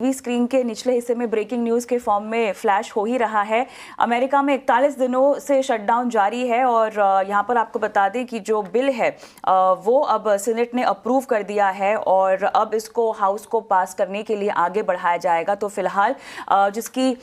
TV screen के निचले हिस्से में ब्रेकिंग न्यूज़ के फॉर्म में फ्लैश हो ही रहा है। अमेरिका में 41 दिनों से शटडाउन जारी है और यहाँ पर आपको बता दें कि जो बिल है वो अब सीनेट ने अप्रूव कर दिया है और अब इसको हाउस को पास करने के लिए आगे बढ़ाया जाएगा। तो फिलहाल जिसकी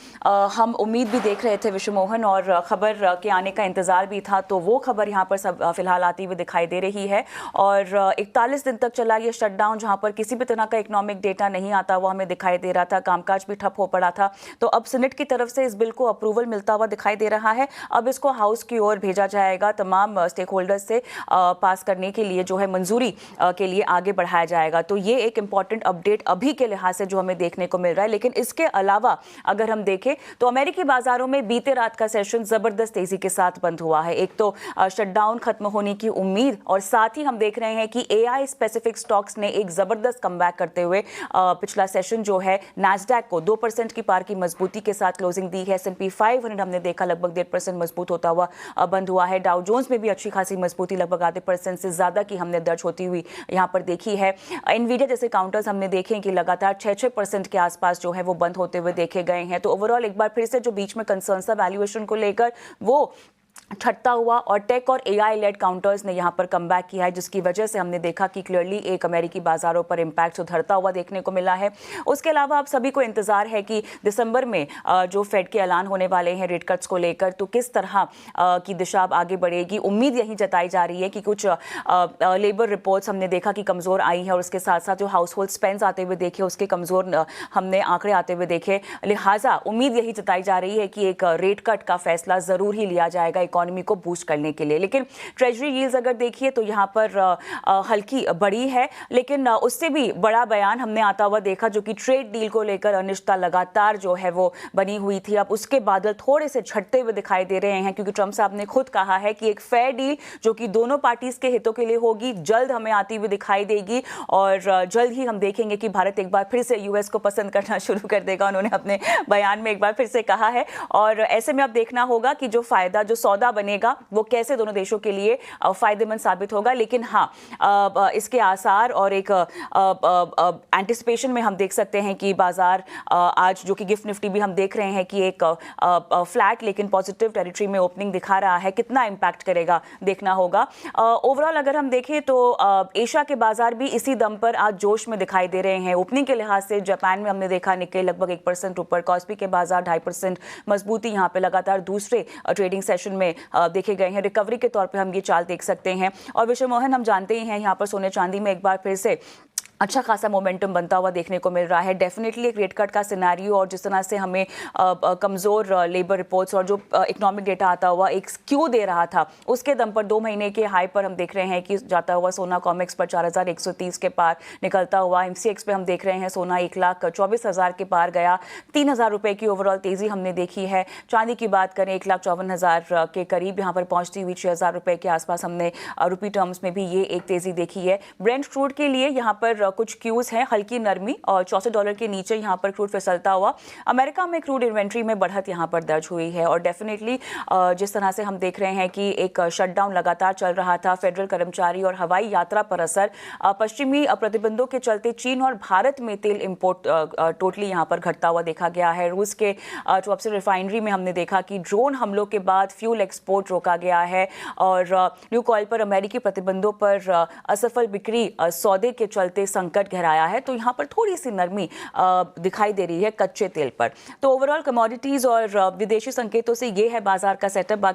हम उम्मीद भी देख रहे थे विश्व मोहन, और खबर के आने का इंतजार भी था, तो वो खबर यहाँ पर सब फिलहाल आती हुई दिखाई दे रही है। और 41 दिन तक चला ये शटडाउन, जहाँ पर किसी भी तरह का इकोनॉमिक डेटा नहीं आता हुआ हमें दिखाई दे रहा था, कामकाज भी ठप हो पड़ा था। तो अब सीनेट की तरफ से इस बिल को अप्रूवल मिलता हुआ दिखाई दे रहा है। अब इसको हाउस की ओर भेजा जाएगा, तमाम स्टेक होल्डर्स से पास करने के लिए जो है मंजूरी के लिए आगे बढ़ाया जाएगा। तो ये एक इंपॉर्टेंट अपडेट अभी के लिहाज से जो हमें देखने को मिल रहा है। लेकिन इसके अलावा अगर हम देखें तो अमेरिकी बाजारों में बीते रात का सेशन जबरदस्त तेजी के साथ बंद हुआ है। एक तो शटडाउन खत्म होने की उम्मीद, और साथ ही हम देख रहे हैं कि एआई स्पेसिफिक स्टॉक्स ने एक जबरदस्त कमबैक करते हुए पिछला सेशन जो है नैस्डैक को 2% की पार की मजबूती के साथ क्लोजिंग दी है। S&P 500 हमने देखा लगभग 1.5% मजबूत होता हुआ बंद हुआ है। डाउ जोन्स में भी अच्छी खासी मजबूती लगभग आधे % से ज्यादा की हमने दर्ज होती हुई यहाँ पर देखी है। एनवीडिया जैसे काउंटर्स हमने देखे कि लगातार 6% के आसपास जो है वो बंद होते हुए देखे गए हैं। तो ओवरऑल एक बार फिर से जो बीच में कंसर्न था वैल्यूएशन को लेकर वो छटता हुआ, और टेक और एआई लेड काउंटर्स ने यहां पर कमबैक किया है, जिसकी वजह से हमने देखा कि क्लियरली एक अमेरिकी बाजारों पर इंपैक्ट सुधरता हुआ देखने को मिला है। उसके अलावा आप सभी को इंतजार है कि दिसंबर में जो फेड के ऐलान होने वाले हैं रेट कट्स को लेकर, तो किस तरह की दिशा अब आगे बढ़ेगी। उम्मीद यही जताई जा रही है कि कुछ लेबर रिपोर्ट्स हमने देखा कि कमजोर आई है, और उसके साथ साथ जो हाउस होल्ड स्पेंड्स आते हुए देखे उसके कमजोर हमने आंकड़े आते हुए देखे। लिहाजा उम्मीद यही जताई जा रही है कि एक रेट कट का फैसला जरूर ही लिया जाएगा इकोनॉमी को बूस्ट करने के लिए। लेकिन ट्रेजरी यील्ड्स अगर देखिए तो यहाँ पर हल्की बढ़ी है, लेकिन उससे भी बड़ा बयान हमने आता हुआ देखा, जो कि ट्रेड डील को लेकर अनिश्चितता लगातार जो है वो बनी हुई थी। अब उसके बादल थोड़े से छटते हुए दिखाई दे रहे हैं, क्योंकि ट्रंप साहब ने खुद कहा है कि एक फेयर डील जो कि दोनों पार्टीज के हितों के लिए होगी जल्द हमें आती हुई दिखाई देगी, और जल्द ही हम देखेंगे कि भारत एक बार फिर से यूएस को पसंद करना शुरू कर देगा। उन्होंने अपने बयान में एक बार फिर से कहा है, और ऐसे में अब देखना होगा कि जो फायदा जो सौदा बनेगा वो कैसे दोनों देशों के लिए फायदेमंद साबित होगा। लेकिन हाँ, इसके आसार और एक एंटिसिपेशन में हम देख सकते हैं कि बाजार आज जो कि गिफ्ट निफ्टी भी हम देख रहे हैं कि एक फ्लैट लेकिन पॉजिटिव टेरिटरी में ओपनिंग दिखा रहा है। कितना इंपैक्ट करेगा देखना होगा। ओवरऑल अगर हम देखें तो एशिया के बाजार भी इसी दम पर आज जोश में दिखाई दे रहे हैं। ओपनिंग के लिहाज से जापान में हमने देखा निक्के लगभग 1% ऊपर, कॉस्पी के बाजार 2.5% मजबूती यहाँ पे लगातार दूसरे ट्रेडिंग सेशन में देखे गए हैं। रिकवरी के तौर पे हम ये चाल देख सकते हैं। और विश्व मोहन, हम जानते ही हैं यहाँ पर सोने चांदी में एक बार फिर से अच्छा खासा मोमेंटम बनता हुआ देखने को मिल रहा है। डेफिनेटली एक रेट कट का सिनेरियो, और जिस तरह से हमें कमज़ोर लेबर रिपोर्ट्स और जो इकोनॉमिक डेटा आता हुआ एक स्क्यू दे रहा था, उसके दम पर 2 महीने के हाई पर हम देख रहे हैं कि जाता हुआ सोना कॉमेक्स पर 4130 के पार निकलता हुआ। MCX पे हम देख रहे हैं सोना 1,24,000 के पार गया। 3,000 रुपये की ओवरऑल तेज़ी हमने देखी है। चांदी की बात करें 1,54,000 के करीब यहाँ पर पहुँचती हुई 6,000 रुपये के आसपास हमने रुपी टर्म्स में भी ये एक तेज़ी देखी है। ब्रेंट क्रूड के लिए यहाँ पर कुछ क्यूज हैं, हल्की नरमी, और $64 के नीचे यहाँ पर क्रूड फिसलता हुआ। अमेरिका में क्रूड इन्वेंट्री में बढ़त यहाँ पर दर्ज हुई है। और डेफिनेटली जिस तरह से हम देख रहे हैं कि एक शटडाउन लगातार चल रहा था, फेडरल कर्मचारी और हवाई यात्रा पर असर, पश्चिमी प्रतिबंधों के चलते चीन और भारत में तेल इंपोर्ट टोटली यहाँ पर घटता हुआ देखा गया है। रूस के टॉपसिल रिफाइनरी में हमने देखा कि ड्रोन हमलों के बाद फ्यूल एक्सपोर्ट रोका गया है, और न्यूक ऑयल पर अमेरिकी प्रतिबंधों पर असफल बिक्री सौदे के चलते संकट गहराया है। तो यहाँ पर थोड़ी सी नरमी दिखाई दे रही है कच्चे तेल पर। तो ओवरऑल कमोडिटीज और विदेशी संकेतों से ये है बाजार का सेटअप।